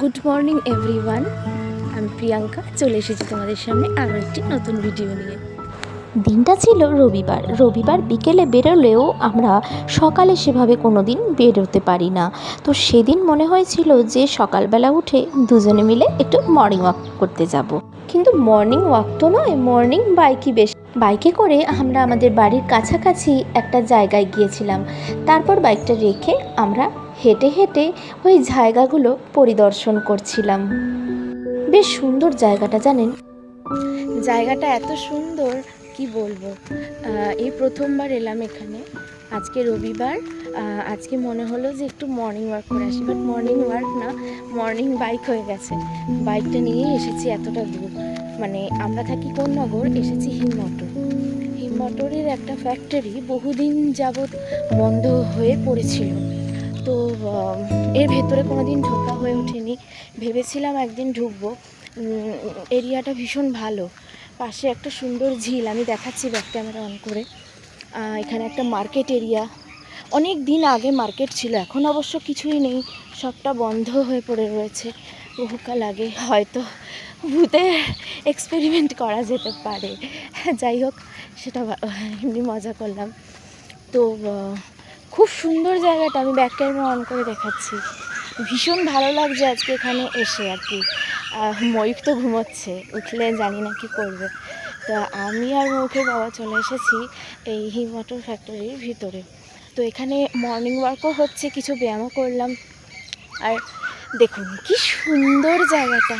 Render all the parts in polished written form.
Good morning everyone, আমি প্রিয়াঙ্কা চলে এসেছি তোমাদের সামনে আরও একটি নতুন ভিডিও নিয়ে। দিনটা ছিল রবিবার বিকেলে বেরোলেও আমরা সকালে সেভাবে কোনো দিন বেরোতে পারি না। তো সেদিন মনে হয়েছিল যে সকালবেলা উঠে দুজনে মিলে একটু মর্নিং ওয়াক করতে যাব। কিন্তু মর্নিং ওয়াক তো নয়, মর্নিং বাইকে করে আমরা আমাদের বাড়ির কাছাকাছি একটা জায়গায় গিয়েছিলাম। তারপর বাইকটা রেখে আমরা হেঁটে হেঁটে ওই জায়গাগুলো পরিদর্শন করছিলাম। বেশ সুন্দর জায়গাটা, জানেন, জায়গাটা এত সুন্দর কি বলবো। এই প্রথমবার এলাম এখানে। আজকে রবিবার, আজকে মনে হলো যে একটু মর্নিং ওয়াক করে আসি, বাট মর্নিং ওয়াক না, মর্নিং বাইক হয়ে গেছে। বাইকটা নিয়েই এসেছি এতটা দূর। মানে আমরা থাকি কোন্নগর, এসেছি হিমমটরের একটা ফ্যাক্টরি বহুদিন যাবৎ বন্ধ হয়ে পড়েছিল। তো এর ভেতরে কোনো দিন ঢোকা হয়ে ওঠেনি। ভেবেছিলাম একদিন ঢুকবো। এরিয়াটা ভীষণ ভালো, পাশে একটা সুন্দর ঝিল, আমি দেখাচ্ছি ব্যাক ক্যামেরা অন করে। এখানে একটা মার্কেট এরিয়া, অনেক দিন আগে মার্কেট ছিল, এখন অবশ্য কিছুই নেই, সবটা বন্ধ হয়ে পড়ে রয়েছে। বহুকাল আগে হয়তো ভূতের এক্সপেরিমেন্ট করা যেতে পারে। যাই হোক, সেটা এমনি মজা করলাম। তো খুব সুন্দর জায়গাটা, আমি ব্যাক ক্যামেরা অন করে দেখাচ্ছি। ভীষণ ভালো লাগছে আজকে এখানে এসে আর কি। ময়ূখ তো ঘুমোচ্ছে, উঠলে জানি না কি করবে। তা আমি আর ময়ূখের বাবা চলে এসেছি এই হিমমটর ফ্যাক্টরির ভিতরে। তো এখানে মর্নিং ওয়াকও হচ্ছে, কিছু ব্যায়ামও করলাম। আর দেখুন কি সুন্দর জায়গাটা,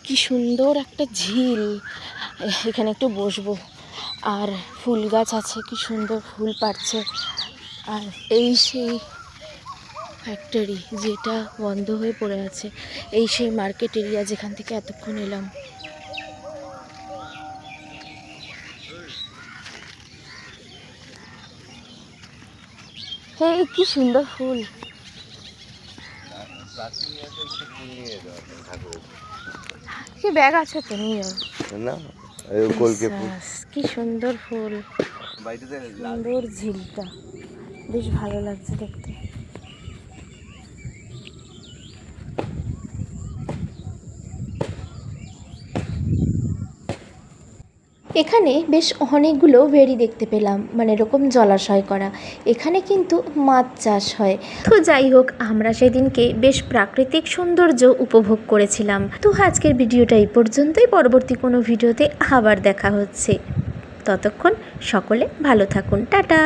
কি সুন্দর একটা ঝিল। এখানে একটু বসবো। আর ফুল গাছ আছে, কি সুন্দর ফুল পাড়ছে। আর এই সেই ফ্যাক্টরি যেটা বন্ধ হয়ে পড়ে আছে, এই সেই মার্কেট এরিয়া যেখান থেকে এতক্ষণ এলাম। এই কি সুন্দর ফুল। কি ব্যাগ আছে তো, নিয়ে কি সুন্দর ফুল, সুন্দর ঝিলটা, বেশ ভালো লাগছে দেখতে। এখানে বেশ অনেকগুলো ভেড়ি দেখতে পেলাম, মানে এরকম জলাশয় করা। এখানে কিন্তু মাছ চাষ হয়। তো যাই হোক, আমরা সেদিনকে বেশ প্রাকৃতিক সৌন্দর্য উপভোগ করেছিলাম। তো আজকের ভিডিওটা এই পর্যন্তই, পরবর্তী কোনো ভিডিওতে আবার দেখা হচ্ছে। ততক্ষণ সকলে ভালো থাকুন, টাটা।